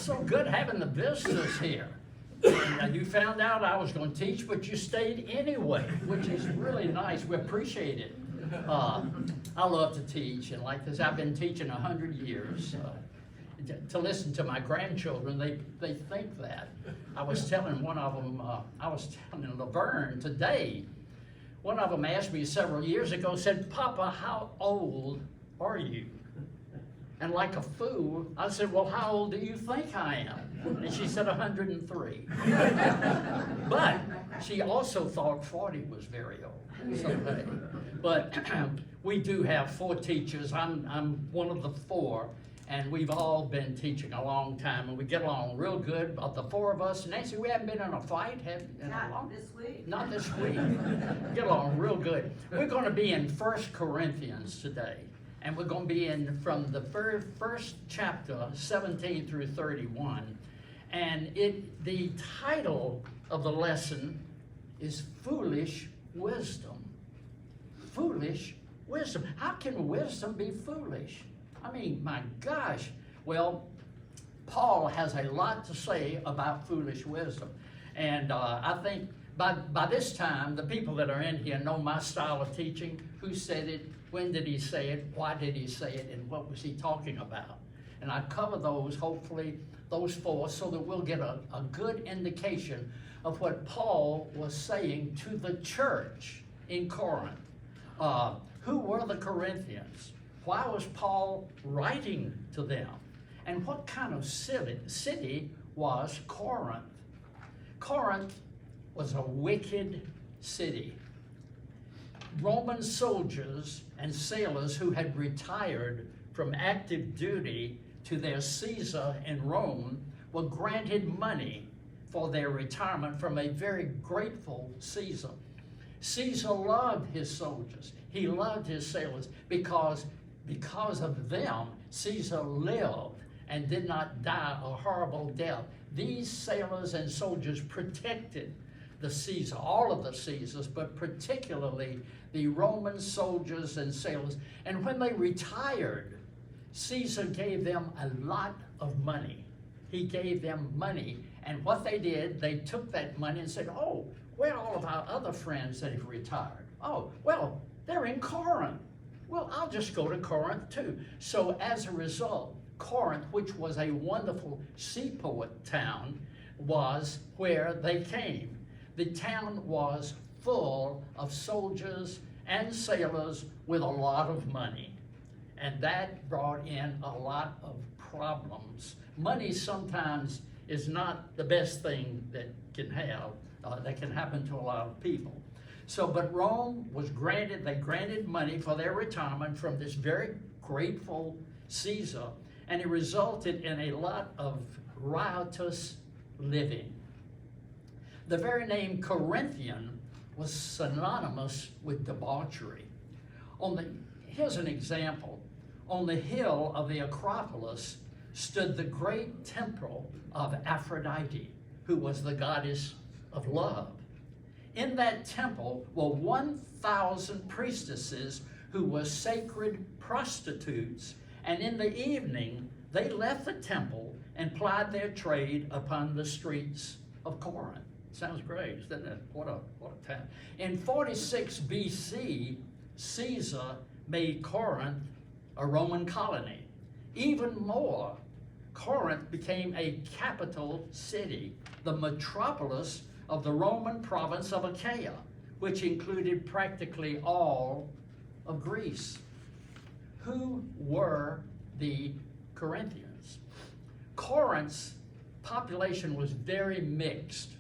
so good having the visitors here. And you found out I was going to teach, but you stayed anyway, which is really nice. We appreciate it. I love to teach, and like this, I've been teaching 100 years. To listen to my grandchildren, they think that. I was telling one of them, I was telling Laverne today, one of them asked me several years ago, said, "Papa, how old are you?" And like a fool, I said, "Well, how old do you think I am?" And she said 103. But she also thought 40 was very old. So, hey. But we do have 4 teachers. I'm one of the 4. And we've all been teaching a long time, and we get along real good. Of the 4 of us, Nancy, we haven't been in a fight, have you? Not this week. Not this week. Get along real good. We're going to be in 1 Corinthians today, and we're going to be in from the first chapter, 17 through 31. And the title of the lesson is Foolish Wisdom. Foolish wisdom. How can wisdom be foolish? I mean, my gosh. Well, Paul has a lot to say about foolish wisdom. And I think by this time, the people that are in here know my style of teaching. Who said it? When did he say it? Why did he say it? And what was he talking about? And I cover those, hopefully, those 4, so that we'll get a good indication of what Paul was saying to the church in Corinth. Who were the Corinthians? Why was Paul writing to them? And what kind of city was Corinth? Corinth was a wicked city. Roman soldiers and sailors who had retired from active duty to their Caesar in Rome were granted money for their retirement from a very grateful Caesar. Caesar loved his soldiers. He loved his sailors because of them, Caesar lived and did not die a horrible death. These sailors and soldiers protected the Caesar, all of the Caesars, but particularly the Roman soldiers and sailors. And when they retired, Caesar gave them a lot of money. He gave them money, and what they did, they took that money and said, "Oh, where are all of our other friends that have retired? Oh, well, they're in Corinth. Well, I'll just go to Corinth too." So as a result, Corinth, which was a wonderful seaport town, was where they came. The town was full of soldiers and sailors with a lot of money. And that brought in a lot of problems. Money sometimes is not the best thing that can happen to a lot of people. So, but Rome was they granted money for their retirement from this very grateful Caesar, and it resulted in a lot of riotous living. The very name Corinthian was synonymous with debauchery. Here's an example. On the hill of the Acropolis stood the great temple of Aphrodite, who was the goddess of love. In that temple were 1,000 priestesses who were sacred prostitutes, and in the evening they left the temple and plied their trade upon the streets of Corinth. Sounds great, doesn't it? What a town. In 46 BC, Caesar made Corinth a Roman colony. Even more, Corinth became a capital city, the metropolis of the Roman province of Achaia, which included practically all of Greece. Who were the Corinthians? Corinth's population was very mixed.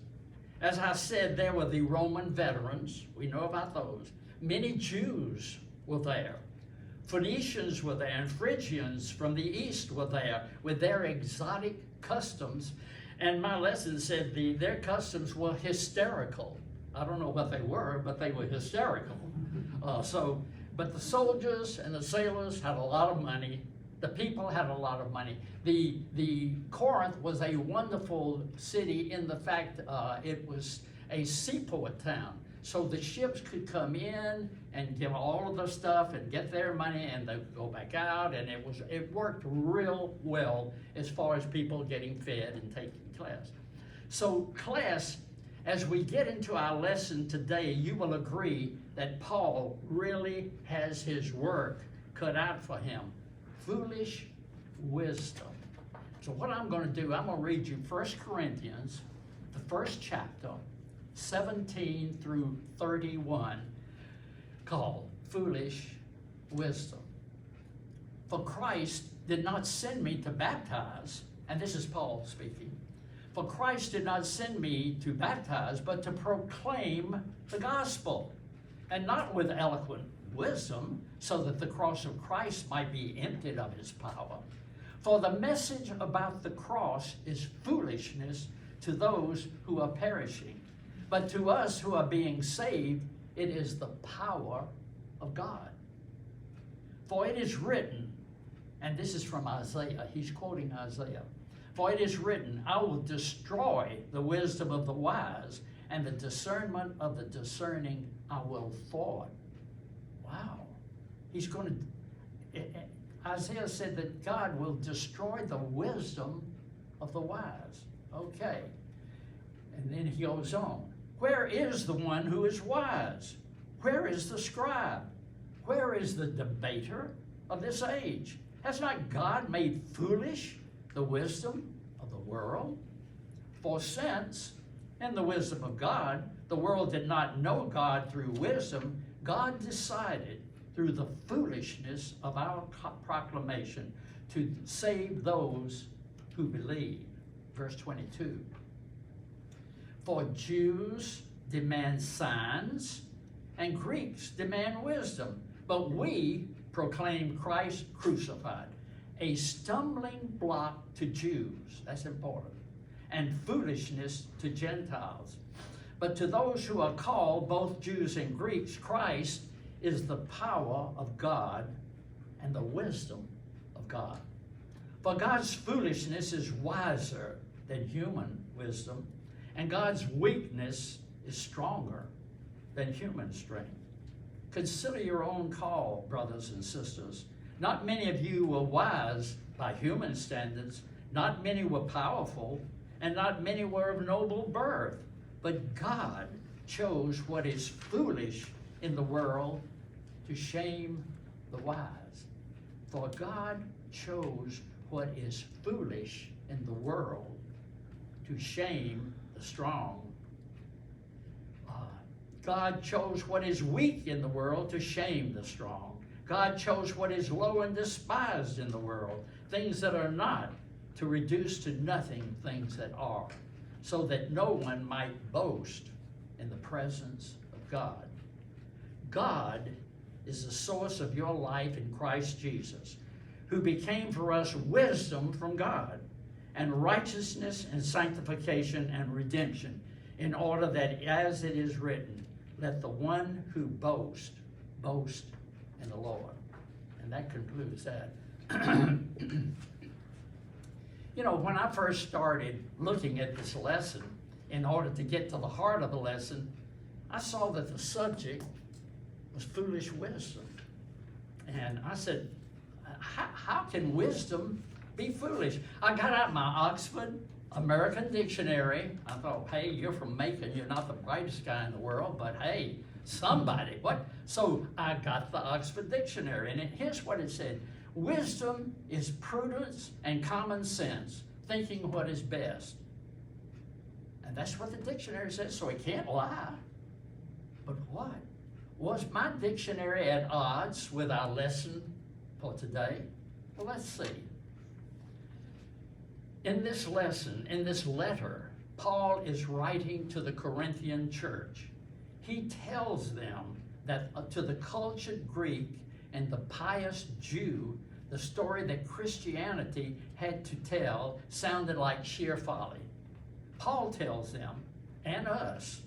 As I said, there were the Roman veterans. We know about those. Many Jews were there. Phoenicians were there, and Phrygians from the east were there with their exotic customs. And my lesson said their customs were hysterical. I don't know what they were, but they were hysterical. But the soldiers and the sailors had a lot of money. The people had a lot of money. The Corinth was a wonderful city in the fact it was a seaport town. so the ships could come in and give all of the stuff and get their money, and they would go back out, and it worked real well as far as people getting fed and taking class. So class, as we get into our lesson today, you will agree that Paul really has his work cut out for him. Foolish wisdom. So what I'm going to do, I'm going to read you 1 Corinthians, the first chapter, 17 through 31, called Foolish Wisdom. For Christ did not send me to baptize, and this is Paul speaking, for Christ did not send me to baptize, but to proclaim the gospel, and not with eloquent wisdom, so that the cross of Christ might be emptied of his power. For the message about the cross is foolishness to those who are perishing, but to us who are being saved, it is the power of God. For it is written, and this is from Isaiah, he's quoting Isaiah, for it is written, I will destroy the wisdom of the wise, and the discernment of the discerning I will thwart. Wow. He's going to, Isaiah said that God will destroy the wisdom of the wise. Okay. And then he goes on. Where is the one who is wise? Where is the scribe? Where is the debater of this age? Has not God made foolish the wisdom of the world? For since, in the wisdom of God, the world did not know God through wisdom, God decided through the foolishness of our proclamation to save those who believe. Verse 22. For Jews demand signs, and Greeks demand wisdom, but we proclaim Christ crucified, a stumbling block to Jews, that's important, and foolishness to Gentiles. But to those who are called, both Jews and Greeks, Christ is the power of God and the wisdom of God. For God's foolishness is wiser than human wisdom, and God's weakness is stronger than human strength. Consider your own call, brothers and sisters. Not many of you were wise by human standards, not many were powerful, and not many were of noble birth. But God chose what is foolish in the world to shame the wise. For God chose what is foolish in the world to shame the strong. God chose what is weak in the world to shame the strong. God chose what is low and despised in the world, things that are not, to reduce to nothing things that are, so that no one might boast in the presence of God. God is the source of your life in Christ Jesus, who became for us wisdom from God, and righteousness and sanctification and redemption, in order that, as it is written, let the one who boasts, boast in the Lord. And that concludes that. You know, when I first started looking at this lesson, in order to get to the heart of the lesson, I saw that the subject was foolish wisdom. And I said, how can wisdom be foolish? I got out my Oxford American Dictionary. I thought, hey, you're from Macon, you're not the brightest guy in the world, but hey, somebody, what? So I got the Oxford Dictionary, and here's what it said. Wisdom is prudence and common sense, thinking what is best. And that's what the dictionary says, so it can't lie. But what? Was my dictionary at odds with our lesson for today? Well, let's see. In this lesson, in this letter, Paul is writing to the Corinthian church. He tells them that to the cultured Greek and the pious Jew, the story that Christianity had to tell sounded like sheer folly. Paul tells them, and us,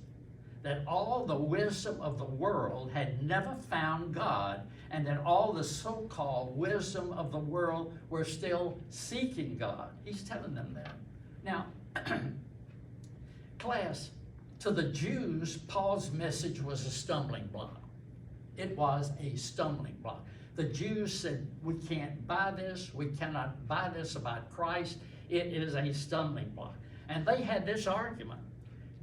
that all the wisdom of the world had never found God, and that all the so-called wisdom of the world were still seeking God. He's telling them that. Now, class, To the Jews, Paul's message was a stumbling block. It was a stumbling block. The Jews said, we can't buy this. We cannot buy this about Christ. It is a stumbling block. And they had this argument.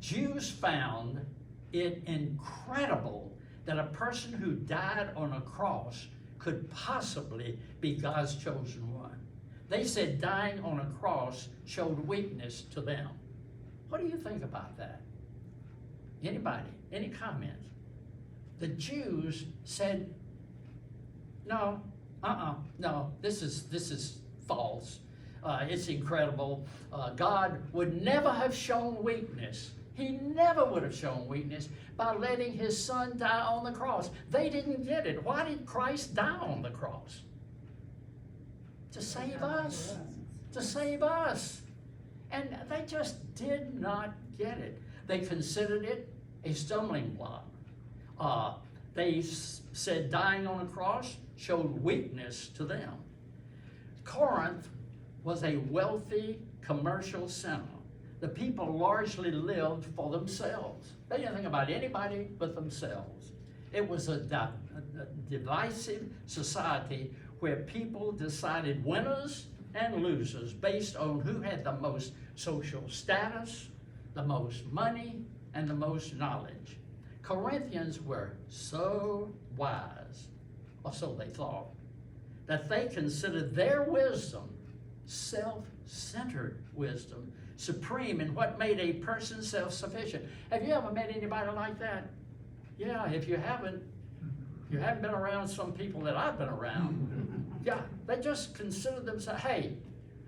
Jews found it incredible that a person who died on a cross could possibly be God's chosen one. They said dying on a cross showed weakness to them. What do you think about that? Anybody? Any comments? The Jews said, no, no, this is false. It's incredible. God would never have shown weakness. He never would have shown weakness by letting his son die on the cross. They didn't get it. Why did Christ die on the cross? To save us. To save us. And they just did not get it. They considered it a stumbling block. They said dying on a cross showed weakness to them. Corinth was a wealthy commercial center. The people largely lived for themselves. They didn't think about anybody but themselves. It was a divisive society where people decided winners and losers based on who had the most social status, the most money, and the most knowledge. Corinthians were so wise, or so they thought, that they considered their wisdom, self-centered wisdom, supreme in what made a person self-sufficient. Have you ever met anybody like that? Yeah, if you haven't been around some people that I've been around. Yeah, they just consider themselves, hey,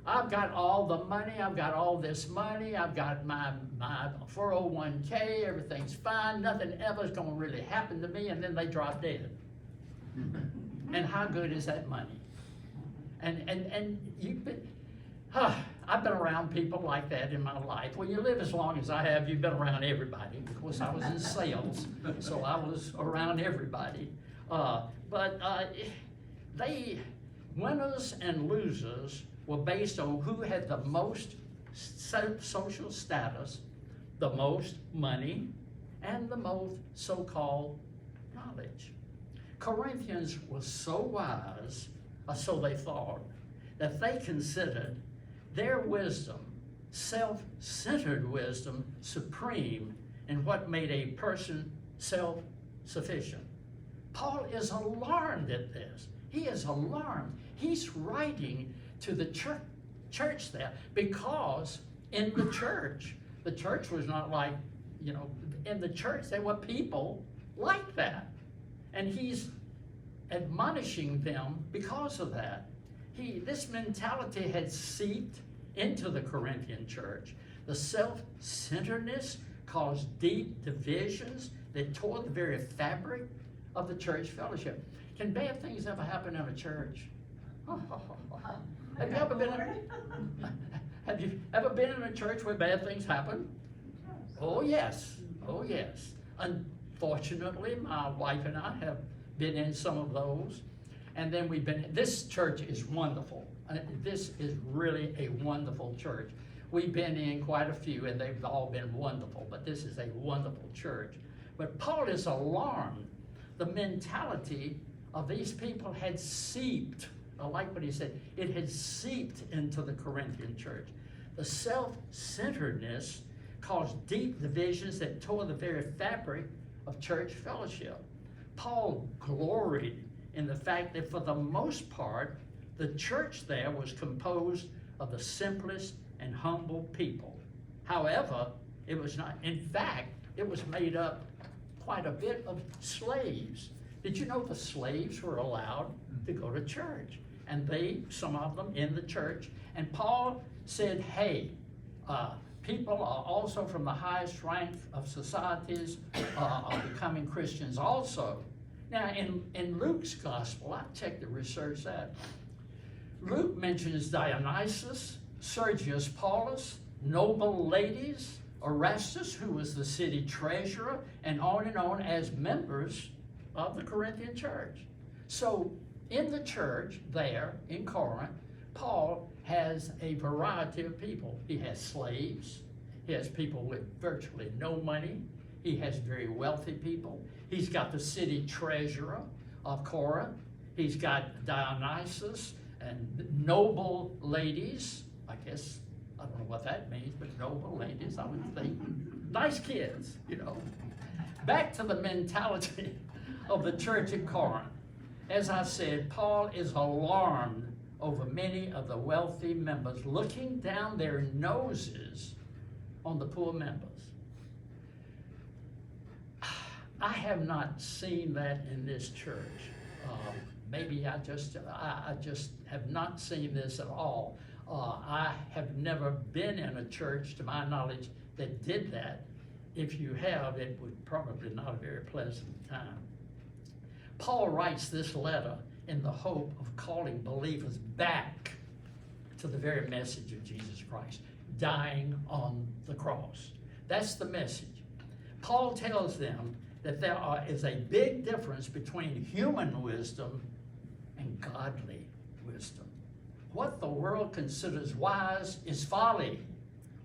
I've got all the money, I've got all this money, I've got my 401k, everything's fine, nothing ever's gonna really happen to me, and then they drop dead. And how good is that money? And you've been, I've been around people like that in my life. When you live as long as I have, you've been around everybody. Of course, I was in sales, so I was around everybody. They, winners and losers, were based on who had the most social status, the most money, and the most so-called knowledge. Corinthians was so wise, or so they thought, that they considered their wisdom, self-centered wisdom, supreme in what made a person self-sufficient. Paul is alarmed at this. He is alarmed. He's writing to the church there because in the church was not like, in the church there were people like that. And he's admonishing them because of that. This mentality had seeped into the Corinthian church. The self-centeredness caused deep divisions that tore the very fabric of the church fellowship. Can bad things ever happen in a church? Have you ever been in a church where bad things happen? Oh yes, oh yes. Unfortunately, my wife and I have been in some of those. And then this church is wonderful. This is really a wonderful church. We've been in quite a few and they've all been wonderful, but this is a wonderful church. But Paul is alarmed. The mentality of these people had seeped, I like what he said, it had seeped into the Corinthian church. The self-centeredness caused deep divisions that tore the very fabric of church fellowship. Paul gloried in the fact that for the most part, the church there was composed of the simplest and humble people. However, it was not, in fact, it was made up quite a bit of slaves. Did you know the slaves were allowed to go to church? And some of them in the church. And Paul said, hey, people are also from the highest rank of societies are becoming Christians also. Now, in Luke's gospel, I checked the research that Luke mentions Dionysus, Sergius Paulus, noble ladies, Erastus, who was the city treasurer, and on as members of the Corinthian church. So in the church there in Corinth, Paul has a variety of people. He has slaves, He has people with virtually no money. He has very wealthy people. He's got the city treasurer of Corinth. He's got Dionysus and noble ladies. I guess, I don't know what that means, but noble ladies, I would think. Nice kids, you know. Back to the mentality of the church at Corinth. As I said, Paul is alarmed over many of the wealthy members looking down their noses on the poor members. I have not seen that in this church. Maybe I just have not seen this at all. I have never been in a church, to my knowledge, that did that. If you have, it was probably not a very pleasant time. Paul writes this letter in the hope of calling believers back to the very message of Jesus Christ, dying on the cross. That's the message. Paul tells them that there is a big difference between human wisdom and godly wisdom. What the world considers wise is folly.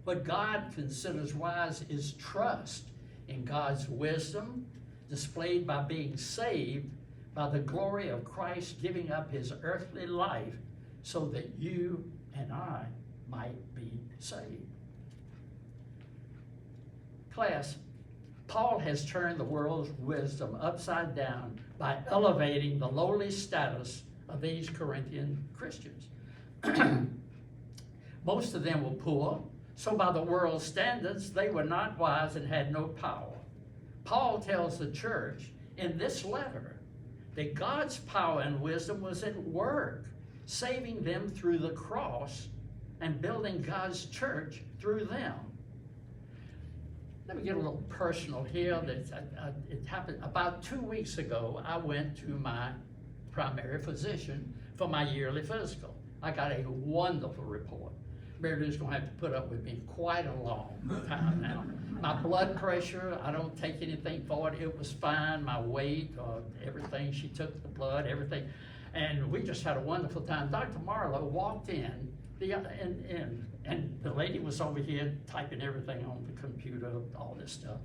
What God considers wise is trust in God's wisdom, displayed by being saved by the glory of Christ giving up his earthly life so that you and I might be saved. Class, Paul has turned the world's wisdom upside down by elevating the lowly status of these Corinthian Christians. Most of them were poor, so by the world's standards, they were not wise and had no power. Paul tells the church in this letter that God's power and wisdom was at work, saving them through the cross and building God's church through them. Let me get a little personal here. It happened about 2 weeks ago. I went to my primary physician for my yearly physical. I got a wonderful report. Mary Lou's going to have to put up with me quite a long time now. My blood pressure, I don't take anything for it. It was fine. My weight, everything. She took the blood, everything. And we just had a wonderful time. Dr. Marlowe walked in, and the lady was over here typing everything on the computer, all this stuff.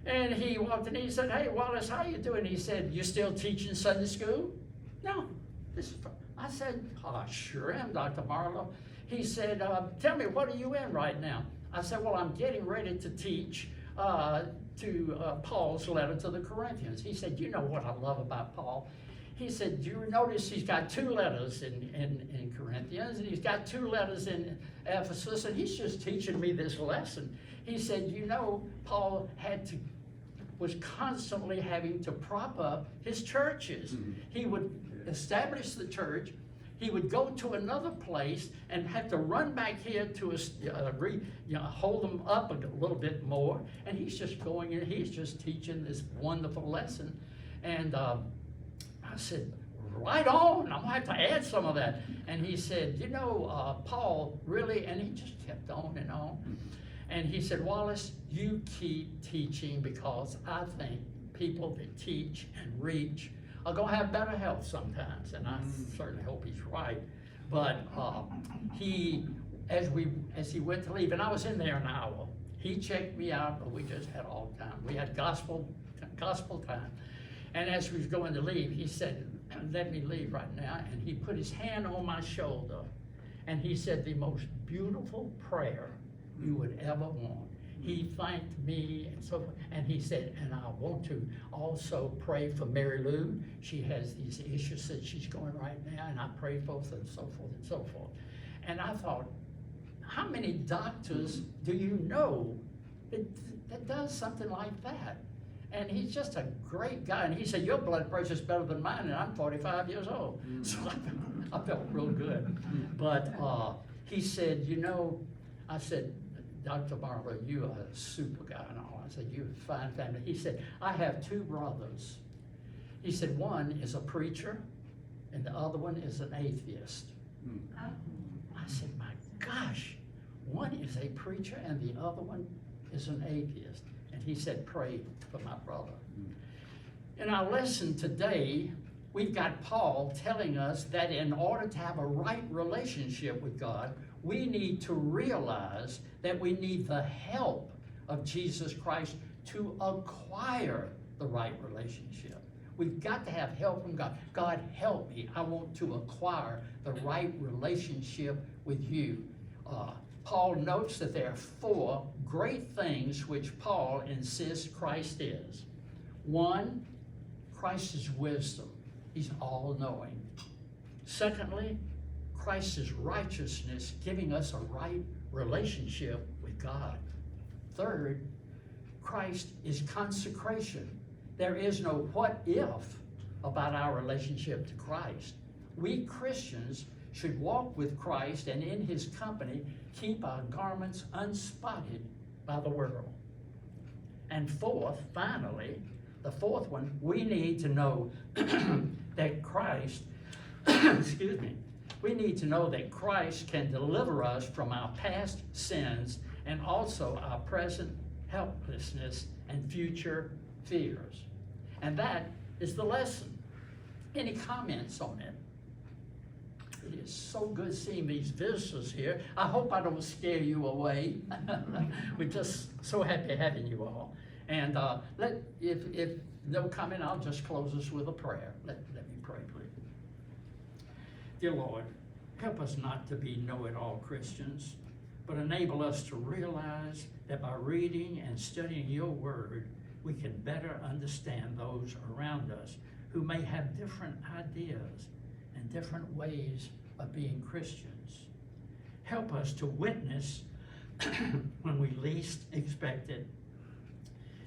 And he walked in and he said, "Hey, Wallace, how you doing?" He said, "You still teaching Sunday school?" "No." I said, "I sure am, Dr. Marlowe." He said, "Tell me, what are you in right now?" I said, "Well, I'm getting ready to teach Paul's letter to the Corinthians." He said, "You know what I love about Paul?" He said, "Do you notice he's got 2 letters in Corinthians, and he's got 2 letters in Ephesus, and he's just teaching me this lesson." He said, "You know, Paul was constantly having to prop up his churches." Mm-hmm. He would establish the church. He would go to another place and have to run back here to hold them up a little bit more. And he's just going in, he's just teaching this wonderful lesson. And I said, "Right on, I'm gonna have to add some of that." And he said, "You know, Paul, really," and he just kept on and on. And he said, "Wallace, you keep teaching, because I think people that teach and reach are gonna have better health sometimes." And I certainly hope he's right. But as he went to leave, and I was in there an hour, he checked me out, but we just had all the time. We had gospel time. And as we was going to leave, he said, "Let me leave right now." And he put his hand on my shoulder, and he said the most beautiful prayer you would ever want. He thanked me and so forth, and he said, "And I want to also pray for Mary Lou. She has these issues that she's going right now, and I pray for her," and so forth and so forth. And I thought, how many doctors do you know that does something like that? And he's just a great guy. And he said, "Your blood pressure is better than mine, and I'm 45 years old." So I felt real good. But he said, "You know," I said, "Dr. Marlowe, you are a super guy and all." I said, "You're a fine family." He said, "I have 2 brothers." He said, "One is a preacher and the other one is an atheist." I said, "My gosh, one is a preacher and the other one is an atheist." And he said, "Pray for my brother." In our lesson today, we've got Paul telling us that in order to have a right relationship with God, we need to realize that we need the help of Jesus Christ to acquire the right relationship. We've got to have help from God. God, help me. I want to acquire the right relationship with you. Paul notes that there are 4 great things which Paul insists Christ is. 1, Christ is wisdom. He's all-knowing. Secondly, Christ is righteousness, giving us a right relationship with God. Third, Christ is consecration. There is no what if about our relationship to Christ. We Christians should walk with Christ and in his company keep our garments unspotted by the world. And fourth, finally, the fourth one, we need to know that Christ, excuse me, we need to know that Christ can deliver us from our past sins and also our present helplessness and future fears. And that is the lesson. Any comments on it? It is so good seeing these visitors here. I hope I don't scare you away. We're just so happy having you all. And if no comment, I'll just close us with a prayer. Let me pray, please. Dear Lord, help us not to be know-it-all Christians, but enable us to realize that by reading and studying your word, we can better understand those around us who may have different ideas and different ways of being Christians. Help us to witness when we least expect it.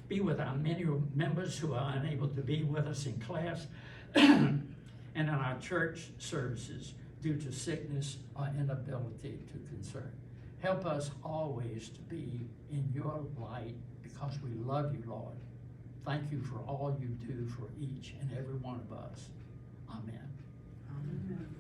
Be with our many members who are unable to be with us in class and in our church services due to sickness or inability to concern. Help us always to be in your light because we love you, Lord. Thank you for all you do for each and every one of us. Amen. Amen.